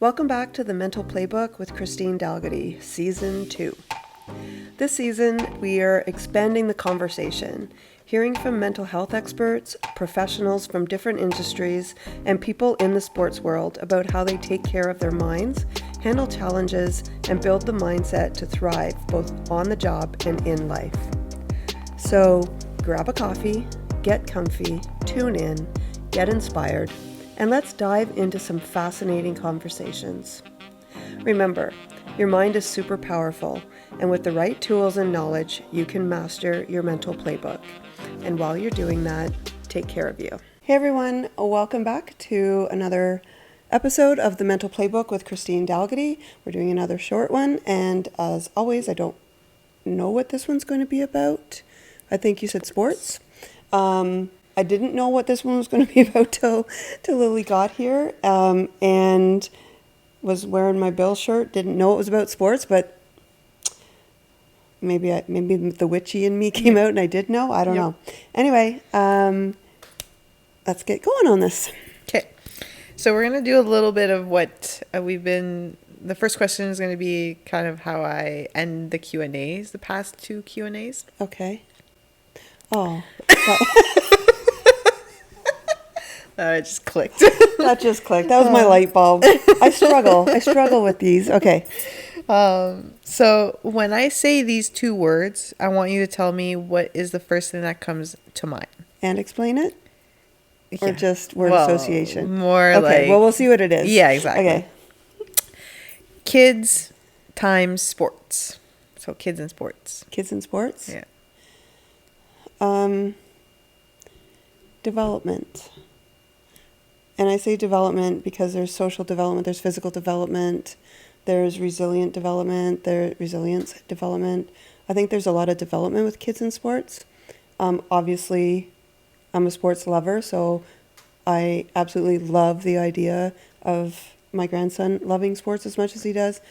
Welcome back to the Mental Playbook with Christine Dalgity, Season 2. This season, we are expanding the conversation, hearing from mental health experts, professionals from different industries, and people in the sports world about how they take care of their minds, handle challenges, and build the mindset to thrive both on the job and in life. So, grab a coffee, get comfy, tune in, get inspired, and let's dive into some fascinating conversations. Remember, your mind is super powerful, and with the right tools and knowledge, you can master your mental playbook. And while you're doing that, take care of you. Hey everyone, welcome back to another episode of the Mental Playbook with Christine Dalgity. We're doing another short one, and as always, I don't know what this one's going to be about. I think you said sports. I didn't know what this one was going to be about till Lily got here, and was wearing my Bill shirt. Didn't know it was about sports, but maybe the witchy in me came out and I did know. I don't know. Anyway, let's get going on this. Okay, so we're going to do a little bit of what the first question is going to be kind of how I end the Q&As, the past two Q&As. Okay. Oh. It just clicked. That just clicked. That was my light bulb. I struggle with these. Okay. So when I say these two words, I want you to tell me what is the first thing that comes to mind. And explain it? Or just word association? More okay, well, we'll see what it is. Yeah, exactly. Okay. Kids times sports. So kids and sports. Kids and sports? Yeah. Development. And I say development because there's social development, there's physical development, there's resilience development. I think there's a lot of development with kids in sports. Obviously, I'm a sports lover, so I absolutely love the idea of my grandson loving sports as much as he does.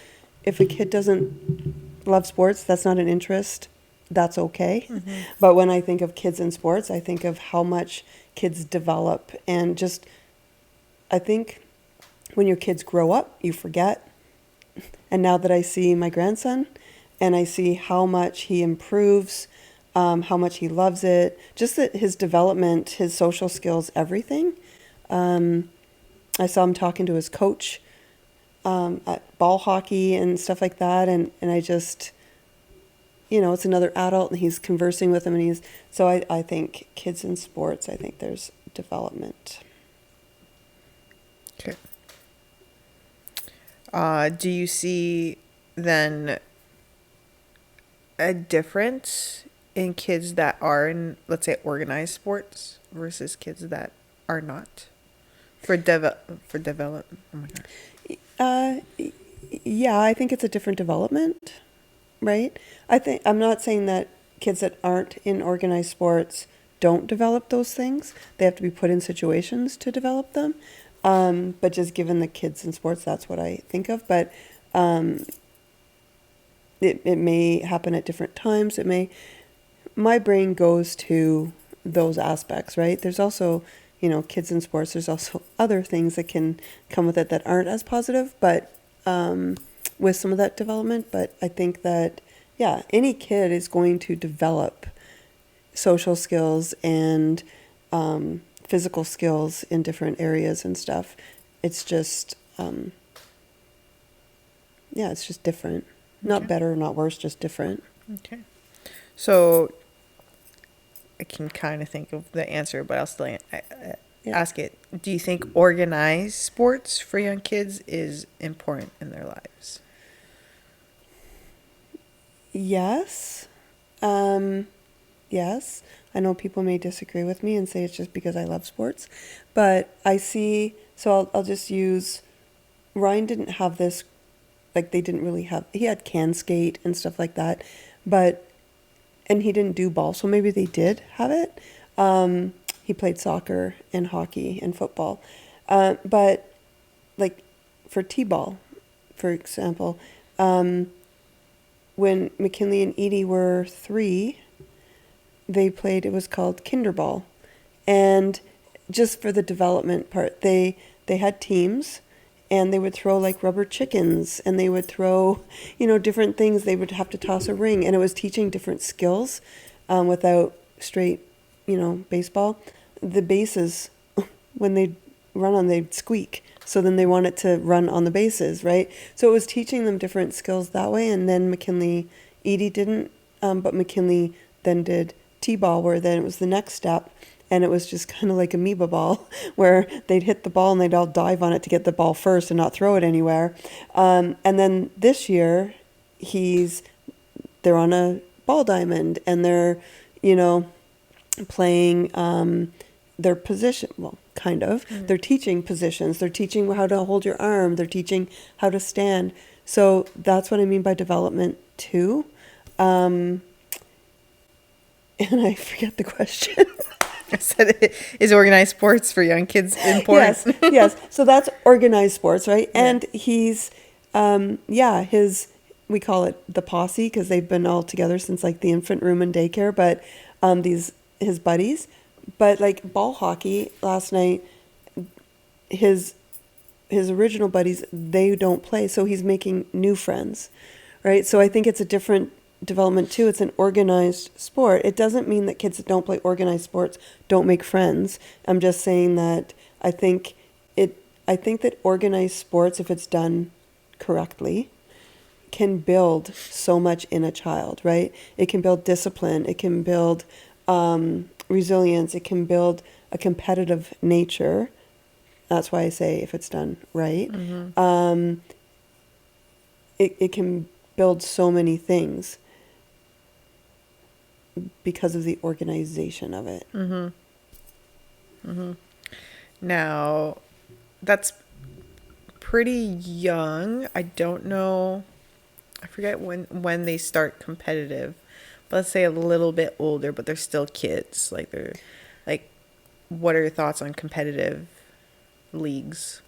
If a kid doesn't love sports, that's not an interest. That's okay. Mm-hmm. But when I think of kids in sports, I think of how much kids develop. And just, I think when your kids grow up, you forget. And now that I see my grandson and I see how much he improves, how much he loves it, just that his development, his social skills, everything. I saw him talking to his coach at ball hockey and stuff like that. And I just... it's another adult and he's conversing with him so I think kids in sports, I think there's development. Okay. Do you see then a difference in kids that are in, let's say, organized sports versus kids that are not for development? Oh my God. Yeah, I think it's a different development. Right? I'm not saying that kids that aren't in organized sports don't develop those things. They have to be put in situations to develop them. But just given the kids in sports, that's what I think of. But it may happen at different times. My brain goes to those aspects, right? There's also, kids in sports. There's also other things that can come with it that aren't as positive, but with some of that development. But I think that, any kid is going to develop social skills and physical skills in different areas and stuff. It's just, it's just different. Not better, not worse, just different. Okay. So I can kind of think of the answer, but I'll still ask it. Do you think organized sports for young kids is important in their lives? Yes. Yes. I know people may disagree with me and say it's just because I love sports, but I see, so I'll just use, Ryan didn't have this, he had can skate and stuff like that, and he didn't do ball, so maybe they did have it. He played soccer and hockey and football. But like for t-ball, for example, when McKinley and Edie were 3, they played, it was called Kinderball. And just for the development part, they had teams and they would throw like rubber chickens, and they would throw, different things. They would have to toss a ring, and it was teaching different skills without straight, baseball. The bases, when they run on, they'd squeak. So then they wanted to run on the bases, right? So it was teaching them different skills that way. And then Edie didn't, but McKinley then did T-ball, where then it was the next step. And it was just kind of like amoeba ball, where they'd hit the ball and they'd all dive on it to get the ball first and not throw it anywhere. And then this year, they're on a ball diamond, and they're, playing their position. Well, kind of. Mm-hmm. They're teaching positions. They're teaching how to hold your arm. They're teaching how to stand. So that's what I mean by development too. And I forget the question. I said, is organized sports for young kids important? Yes. So that's organized sports, right? Yeah. And he's, we call it the posse, because they've been all together since like the infant room and daycare, but his buddies. But like ball hockey last night, his original buddies, they don't play. So he's making new friends, right? So I think it's a different development too. It's an organized sport. It doesn't mean that kids that don't play organized sports don't make friends. I'm just saying that I think that organized sports, if it's done correctly, can build so much in a child, right? It can build discipline. It can build resilience. It can build a competitive nature. That's why I say if it's done right. Mm-hmm. It can build so many things because of the organization of it. Mm-hmm. Mm-hmm. Now, that's pretty young. I don't know. I forget when they start competitive. But let's say a little bit older, but they're still kids. What are your thoughts on competitive leagues?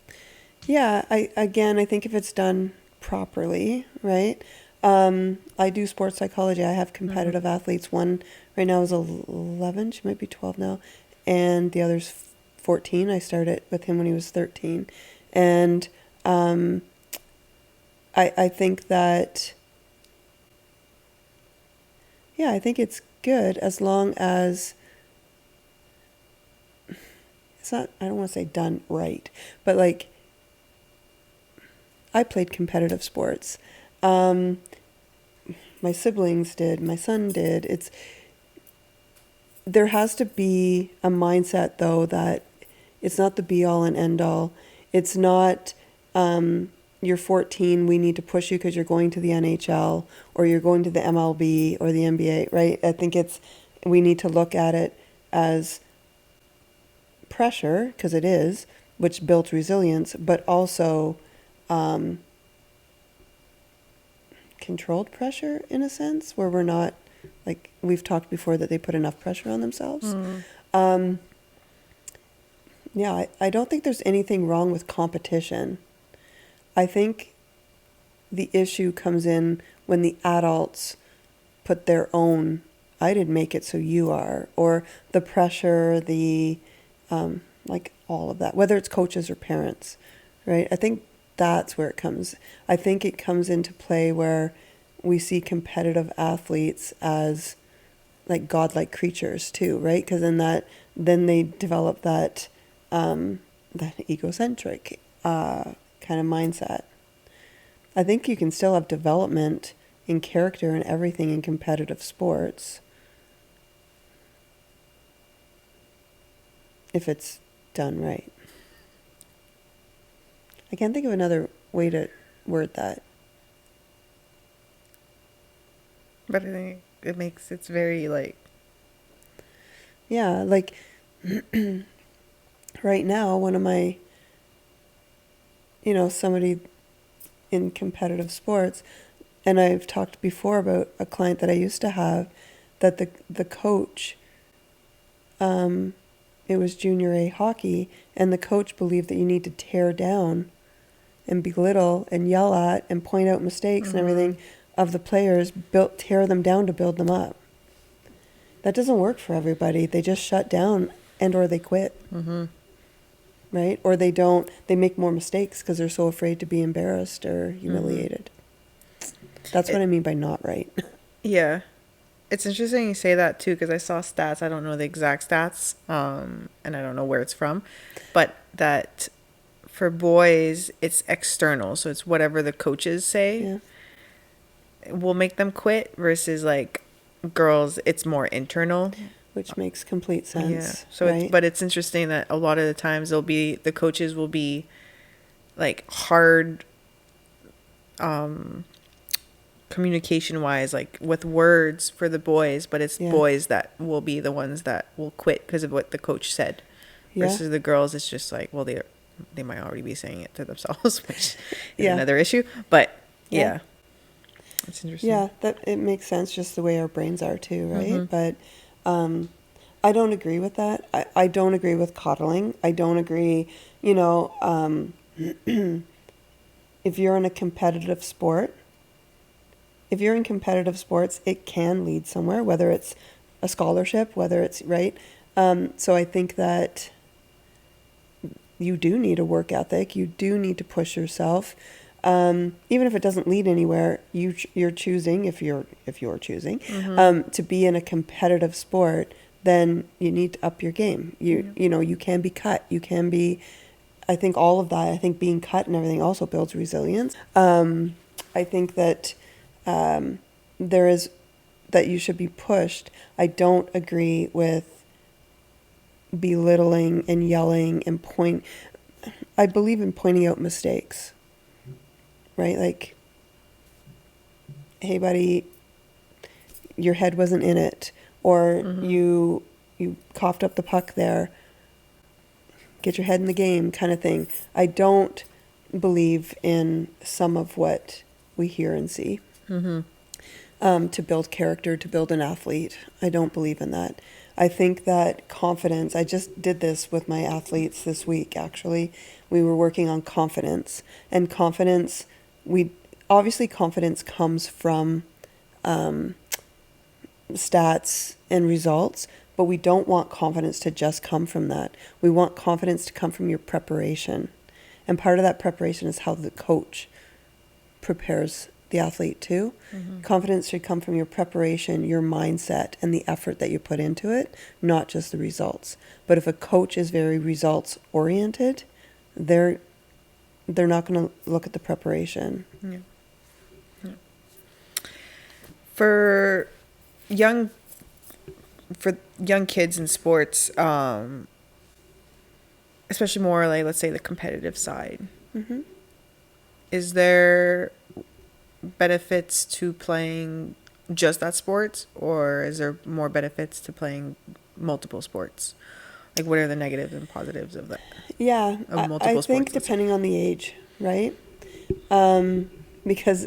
Yeah, I think if it's done properly, right? I do sports psychology. I have competitive athletes. One right now is 11. She might be 12 now. And the other's 14. I started with him when he was 13. And I think that, I think it's good as long as it's not, I don't want to say done right, but like I played competitive sports. My siblings did, my son did. There has to be a mindset though that it's not the be all and end all. It's not, you're 14, we need to push you because you're going to the NHL or you're going to the MLB or the NBA, right? I think we need to look at it as pressure, because it is, which builds resilience, but also controlled pressure in a sense, where we're not, like we've talked before, that they put enough pressure on themselves. I don't think there's anything wrong with competition. I think the issue comes in when the adults put their own, I didn't make it so you are, or the pressure, the like all of that, whether it's coaches or parents, right? I think that's where it comes. I think it comes into play where we see competitive athletes as like godlike creatures too, right? Because then they develop that egocentric kind of mindset. I think you can still have development in character and everything in competitive sports if it's done right. I can't think of another way to word that. But I think it's very like... Yeah, like right now, one of my, somebody in competitive sports, and I've talked before about a client that I used to have, that the coach, it was junior A hockey, and the coach believed that you need to tear down and belittle and yell at and point out mistakes and everything of the players, tear them down to build them up. That doesn't work for everybody. They just shut down and or they quit. right? Or they make more mistakes because they're so afraid to be embarrassed or humiliated. That's what I mean by not right. Yeah. It's interesting you say that too, because I saw stats. I don't know the exact stats, and I don't know where it's from, but that for boys, it's external. So it's whatever the coaches say will make them quit versus like girls, it's more internal. Which makes complete sense. Yeah. So right? but it's interesting that a lot of the times the coaches will be like hard, communication wise, like with words for the boys, but it's boys that will be the ones that will quit because of what the coach said. Versus the girls, it's just like, well, they might already be saying it to themselves, which is another issue. But it's interesting. Yeah, that it makes sense, just the way our brains are too, right? But I don't agree with that. I don't agree with coddling. I don't agree, if you're in a competitive sport, if you're in competitive sports, it can lead somewhere, whether it's a scholarship, whether it's right. So I think that you do need a work ethic. You do need to push yourself. Even if it doesn't lead anywhere, you're choosing, if you're choosing, to be in a competitive sport, then you need to up your game. You can be cut. You can be, I think all of that, I think being cut and everything also builds resilience. I think that that you should be pushed. I don't agree with belittling and yelling and I believe in pointing out mistakes, right? Like, hey buddy, your head wasn't in it, or you coughed up the puck there, get your head in the game kind of thing. I don't believe in some of what we hear and see. To build character, to build an athlete. I don't believe in that. I think that confidence, I just did this with my athletes this week, actually. We were working on confidence. And confidence, obviously confidence comes from stats and results, but we don't want confidence to just come from that. We want confidence to come from your preparation. And part of that preparation is how the coach prepares the athlete too. Confidence should come from your preparation, your mindset, and the effort that you put into it, not just the results. But if a coach is very results oriented, they're not going to look at the preparation. For young kids in sports, especially more like, let's say, the competitive side, is there benefits to playing just that sports, or is there more benefits to playing multiple sports? Like, what are the negatives and positives of that? Yeah, of multiple I sports, think depending on the age, right? Because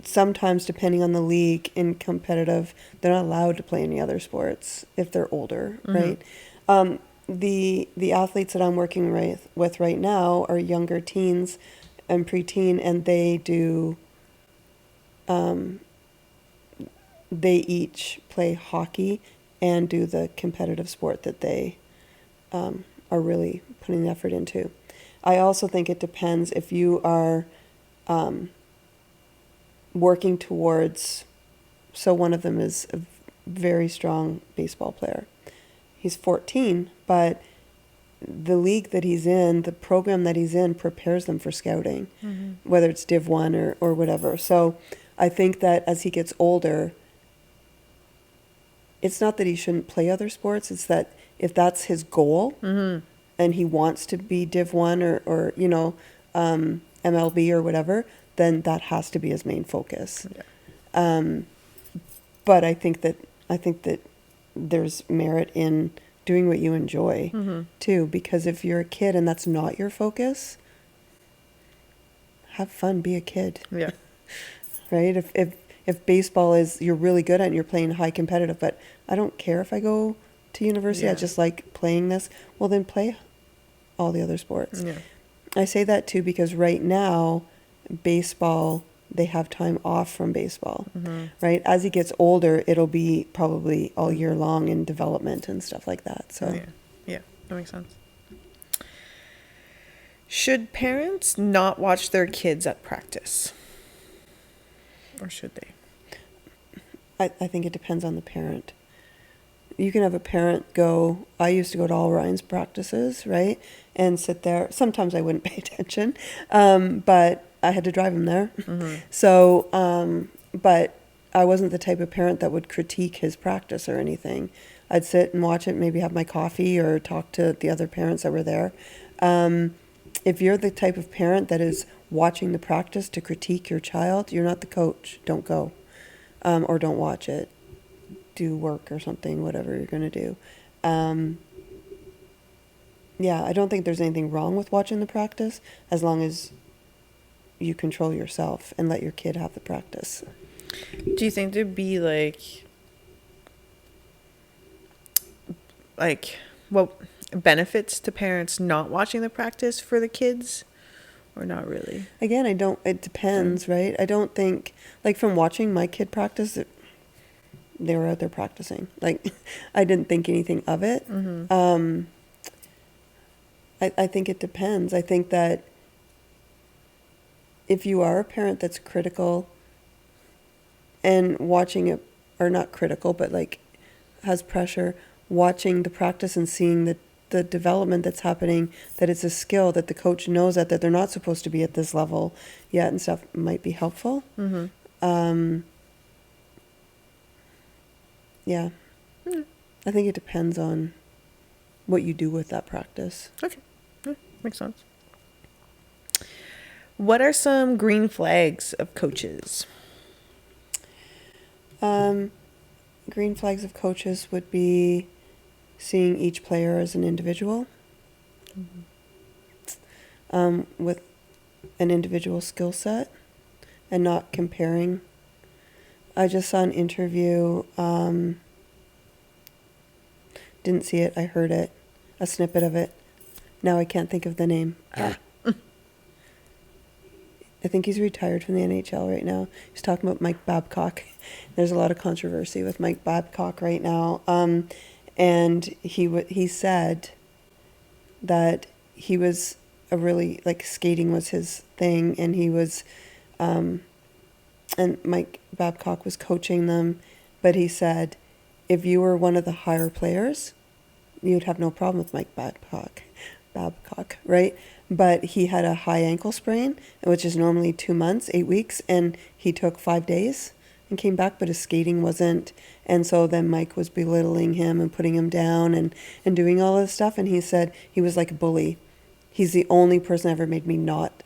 sometimes depending on the league in competitive, they're not allowed to play any other sports if they're older, right? The athletes that I'm working with right now are younger teens and preteen, and they do. They each play hockey and do the competitive sport that they are really putting effort into. I also think it depends if you are working towards, so one of them is a very strong baseball player. He's 14, but the league that he's in, the program that he's in, prepares them for scouting, whether it's Div 1 or whatever. So I think that as he gets older, it's not that he shouldn't play other sports, it's that if that's his goal and he wants to be Div 1 or MLB or whatever, then that has to be his main focus. But I think that there's merit in doing what you enjoy too, because if you're a kid and that's not your focus, have fun, be a kid. Yeah. Right? If baseball is, you're really good at it and you're playing high competitive, but I don't care if I go to university, I just like playing this, well then play all the other sports. I say that too because right now baseball, they have time off from baseball, right? As he gets older, it'll be probably all year long in development and stuff like that. So yeah, that makes sense. Should parents not watch their kids at practice? Or should they? I think it depends on the parent. You can have a parent go, I used to go to all Ryan's practices, right? And sit there. Sometimes I wouldn't pay attention, but I had to drive him there. So, but I wasn't the type of parent that would critique his practice or anything. I'd sit and watch it, maybe have my coffee or talk to the other parents that were there. If you're the type of parent that is watching the practice to critique your child, you're not the coach. Don't go, or don't watch it. Do work or something, whatever you're going to do. Yeah, I don't think there's anything wrong with watching the practice as long as you control yourself and let your kid have the practice. Do you think there'd be well, benefits to parents not watching the practice for the kids, or not really? Again, it depends, right? I don't think, like, from watching my kid practice, they were out there practicing. Like, I didn't think anything of it. I think it depends. I think that if you are a parent that's critical and watching it, or not critical, but like has pressure, watching the practice and seeing the development that's happening, that it's a skill, that the coach knows that they're not supposed to be at this level yet and stuff, might be helpful. Yeah. I think it depends on what you do with that practice. Okay. Makes sense. What are some green flags of coaches? Green flags of coaches would be seeing each player as an individual, with an individual skill set and not comparing. I just saw an interview, didn't see it, I heard it, a snippet of it. Now I can't think of the name. I think he's retired from the NHL right now. He's talking about Mike Babcock. There's a lot of controversy with Mike Babcock right now. And he said that he was skating was his thing, and he was, and Mike Babcock was coaching them, but he said, if you were one of the higher players, you'd have no problem with Mike Babcock, right? But he had a high ankle sprain, which is normally 2 months, 8 weeks, and he took 5 days and came back, but his skating wasn't. And so then Mike was belittling him and putting him down and doing all this stuff. And he said he was like a bully. He's the only person ever made me not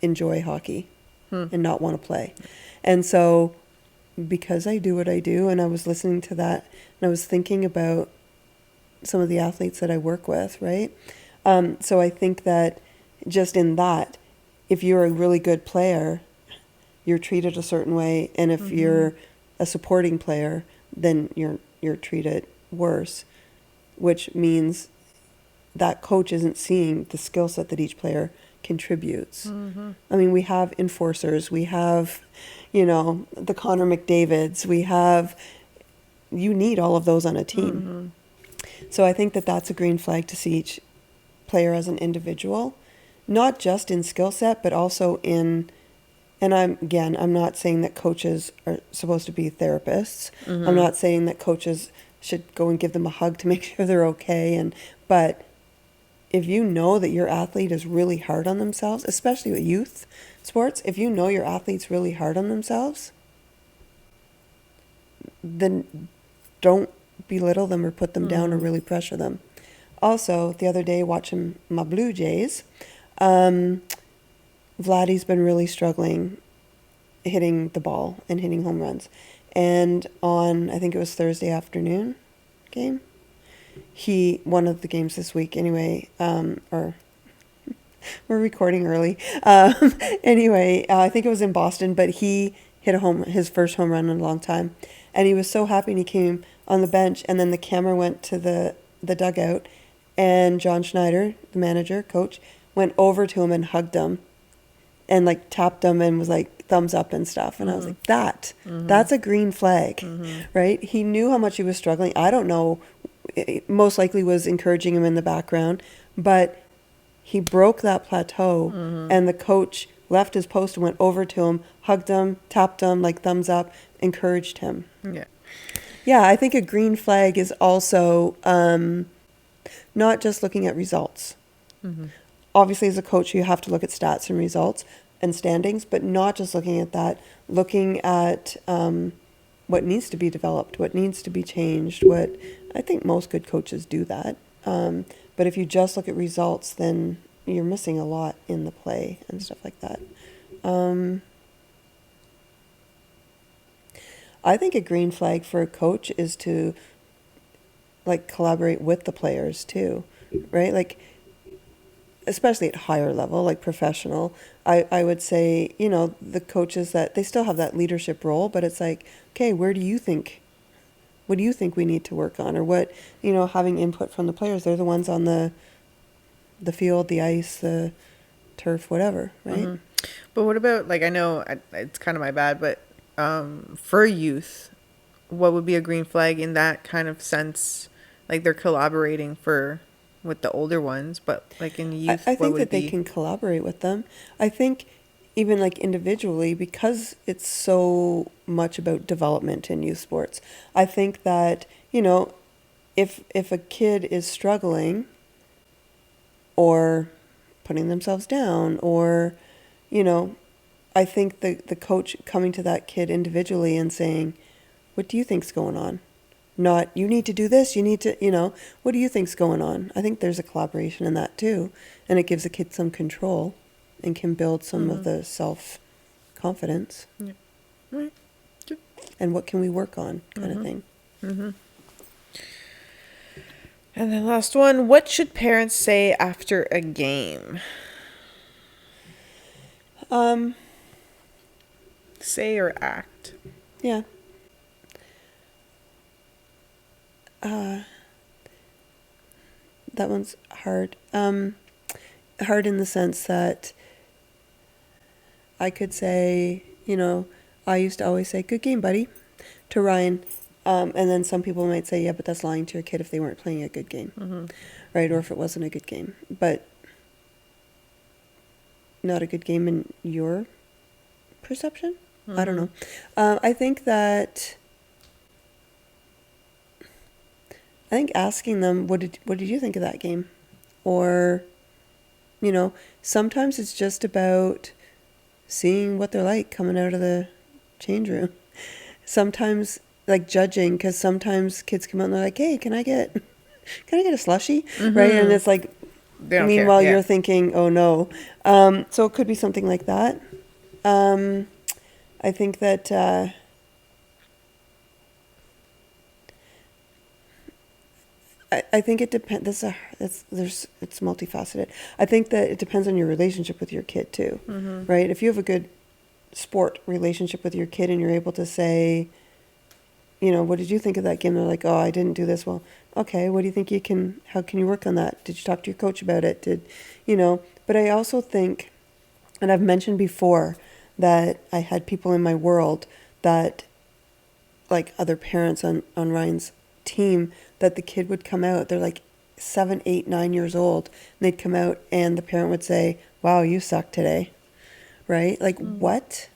enjoy hockey and not want to play. And so because I do what I do, and I was listening to that, and I was thinking about some of the athletes that I work with, right? So I think that just in that, if you're a really good player, you're treated a certain way, and if you're a supporting player, then you're treated worse, which means that coach isn't seeing the skill set that each player contributes. I mean, we have enforcers, we have, the Connor McDavids, you need all of those on a team. So I think that that's a green flag, to see each player as an individual, not just in skill set, but also in, and I'm not saying that coaches are supposed to be therapists. I'm not saying that coaches should go and give them a hug to make sure they're okay. But if you know that your athlete is really hard on themselves, especially with youth sports, if you know your athlete's really hard on themselves, then don't belittle them or put them down or really pressure them. Also, the other day, watching my Blue Jays, Vladdy's been really struggling hitting the ball and hitting home runs. And on, I think it was Thursday afternoon game, one of the games this week anyway, or we're recording early. Anyway, I think it was in Boston, but he hit his first home run in a long time. And he was so happy, and he came on the bench, and then the camera went to the dugout, and John Schneider, the manager, coach, went over to him and hugged him and tapped him and was like thumbs up and stuff. And I was like, that's a green flag, right? He knew how much he was struggling. I don't know, it most likely was encouraging him in the background, but he broke that plateau, and the coach left his post and went over to him, hugged him, tapped him, like thumbs up, encouraged him. Yeah. Yeah, I think a green flag is also not just looking at results. Obviously, as a coach, you have to look at stats and results and standings, but not just looking at that, looking at what needs to be developed, what needs to be changed, what I think most good coaches do that. But if you just look at results, then you're missing a lot in the play and stuff like that. I think a green flag for a coach is to like collaborate with the players too, right? Like, especially at higher level, like professional, I would say, you know, the coaches that they still have that leadership role, but it's like, okay, what do you think we need to work on? Or what, you know, having input from the players, they're the ones on the field, the ice, the turf, whatever, right? But what about, like, I know it's kind of my bad, but for youth, what would be a green flag in that kind of sense? Like, they're collaborating with the older ones, but like in youth, I what think would that it they be? can collaborate with them. I think even like individually, because it's so much about development in youth sports, I think that, you know, if a kid is struggling or putting themselves down or, you know, I think the coach coming to that kid individually and saying, what do you think's going on? Not, you need to do this, you need to, you know, what do you think's going on? I think there's a collaboration in that too. And it gives a kid some control and can build some of the self-confidence. Yeah. Right. Good. And what can we work on kind of thing. And then last one, what should parents say after a game? Say or act? Yeah. That one's hard. Hard in the sense that I could say, you know, I used to always say, good game, buddy, to Ryan. And then some people might say, yeah, but that's lying to your kid if they weren't playing a good game, right? Or if it wasn't a good game. But not a good game in your perception? I don't know. I think asking them, what did you think of that game? Or, you know, sometimes it's just about seeing what they're like coming out of the change room. Sometimes like judging, because sometimes kids come out and they're like, hey, can I get a slushie? Right? And it's like, They don't meanwhile care. Yeah. you're thinking, oh no. So it could be something like that. I think that I think it depends. It's multifaceted. I think that it depends on your relationship with your kid too, right? If you have a good sport relationship with your kid and you're able to say, you know, what did you think of that game? They're like, oh, I didn't do this well. Okay, what do you think how can you work on that? Did you talk to your coach about it? But I also think, and I've mentioned before, that I had people in my world that, like other parents on Ryan's team, that the kid would come out, they're like 7, 8, 9 years old, and they'd come out and the parent would say, wow, you suck today, right? Like, what?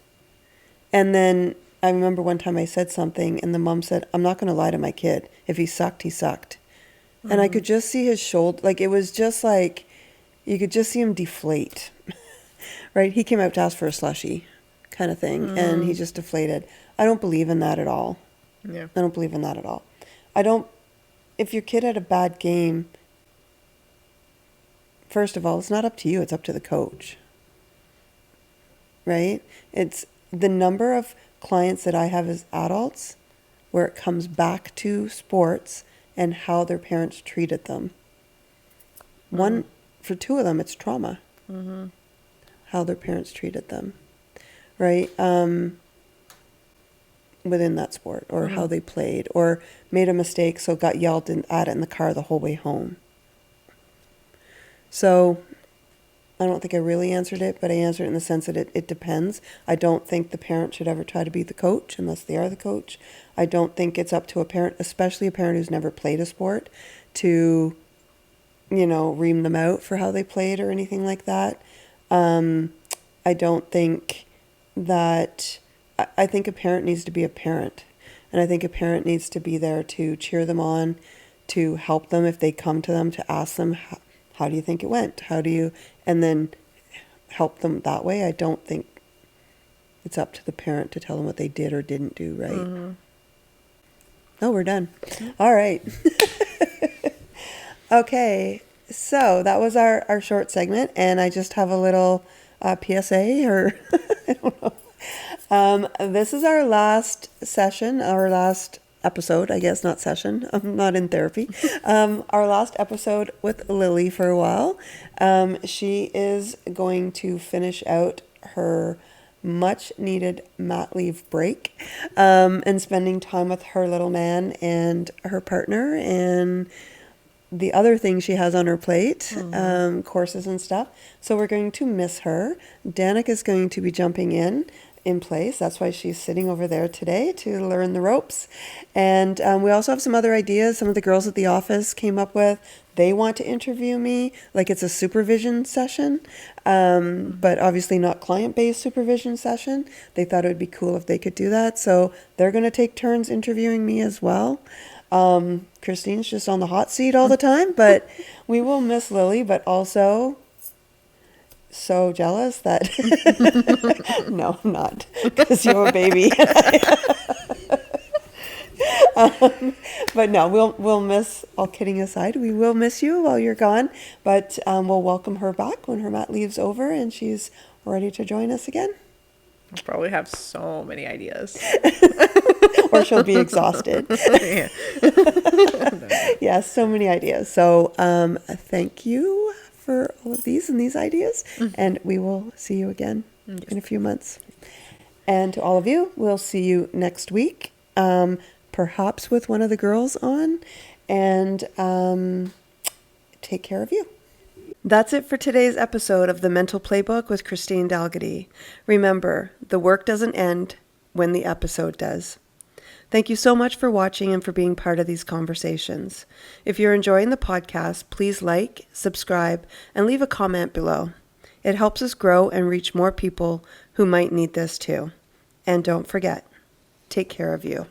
And then I remember one time I said something and the mom said, I'm not going to lie to my kid. If he sucked, he sucked. And I could just see his shoulder, like, it was just like, you could just see him deflate, right? He came out to ask for a slushie kind of thing, and he just deflated. I don't believe in that at all. Yeah. I don't believe in that at all. If your kid had a bad game, first of all, it's not up to you, it's up to the coach. Right? It's the number of clients that I have as adults where it comes back to sports and how their parents treated them. For 2 of them, it's trauma. How their parents treated them. Right? Within that sport, or how they played, or made a mistake, so got yelled at in the car the whole way home. So I don't think I really answered it, but I answered it in the sense that it depends. I don't think the parent should ever try to be the coach unless they are the coach. I don't think it's up to a parent, especially a parent who's never played a sport, to ream them out for how they played or anything like that. I don't think that, I think a parent needs to be a parent. And I think a parent needs to be there to cheer them on, to help them if they come to them, to ask them, how do you think it went? And then help them that way. I don't think it's up to the parent to tell them what they did or didn't do, right? Mm-hmm. Oh, we're done. All right. Okay, so that was our short segment, and I just have a little PSA, or I don't know. This is our last session, our last episode, I guess, not session. I'm not in therapy. Our last episode with Lily for a while. She is going to finish out her much needed mat leave break, and spending time with her little man and her partner and the other things she has on her plate, courses and stuff. So we're going to miss her. Danica is going to be jumping in place. That's why she's sitting over there today, to learn the ropes. And we also have some other ideas. Some of the girls at the office came up with, they want to interview me, like it's a supervision session, but obviously not client-based supervision session. They thought it would be cool if they could do that. So they're going to take turns interviewing me as well. Christine's just on the hot seat all the time, but we will miss Lily, but also so jealous that no, I'm not, because you're a baby. But no, we'll miss, all kidding aside, we will miss you while you're gone, but we'll welcome her back when her mat leave's over and she's ready to join us again. I'll probably have so many ideas. Or she'll be exhausted. Yeah. Yes, so many ideas. So thank you for all of these and these ideas. And we will see you again in a few months. And to all of you, we'll see you next week, perhaps with one of the girls on. And take care of you. That's it for today's episode of the Mental Playbook with Christine Dalgity. Remember, the work doesn't end when the episode does. Thank you so much for watching and for being part of these conversations. If you're enjoying the podcast, please like, subscribe, and leave a comment below. It helps us grow and reach more people who might need this too. And don't forget, take care of you.